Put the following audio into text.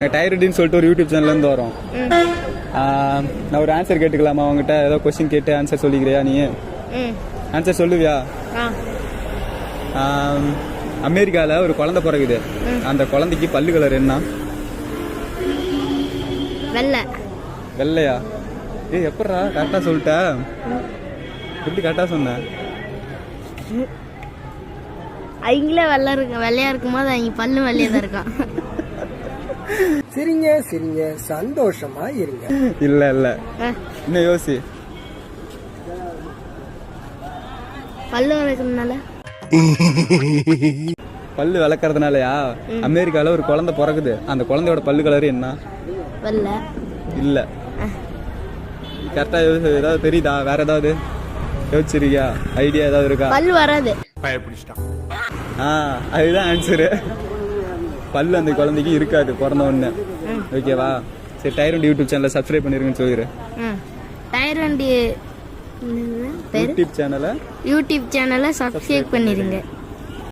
டைரடின்னு சொல்லிட்டு ஒரு யூடியூப் சேனல்லேருந்து வரோம். நான் ஒரு ஆன்சர் கேட்டுக்கலாமா? அவங்ககிட்ட ஏதோ கொஸ்டின் கேட்டு ஆன்சர் சொல்லிக்கிறியா? நீ ஆன்சர் சொல்லுவியா? அமெரிக்காவில் ஒரு குழந்தை பிறகுது. அந்த குழந்தைக்கு பல்லு கலர் என்ன? வெள்ளையா? எப்படா கரெக்டாக சொல்லிட்ட? எப்படி கரெக்டாக சொன்ன? அவங்களே வெள்ளையா இருக்கும்போது அவங்க பல்லு வெள்ளையா தான் இருக்கான். சிரிங்க சிரிங்க, சந்தோஷமா இருங்க. இல்ல இல்ல, இன்னும் யோசி. பல்லு வளர்க்கறதுனால? பல்லு வளர்க்கறதுனாலயா? அமெரிக்கால ஒரு குழந்தை பிறகுது. அந்த குழந்தையோட பல்லு கலர் என்ன? வெள்ளை. இல்ல, கரெக்டா ஏதாவது தெரியுதா? வேற ஏதாவது யோசிச்சிருக்கியா? ஐடியா ஏதாவது இருக்கா? பல்லு வராது. அதுதான் ஆன்சரு. பல்லு அந்த குழந்தைக்கு இருக்காது பிறந்த உடனே. ஓகேவா? சரி, டைரண்ட் யூடியூப் சேனலை சப்ஸ்கிரைப் பண்ணிருங்கன்னு சொல்லிடுறேன். டைரண்ட் யூடியூப் சேனலை சப்ஸ்கிரைப் பண்ணிருங்க.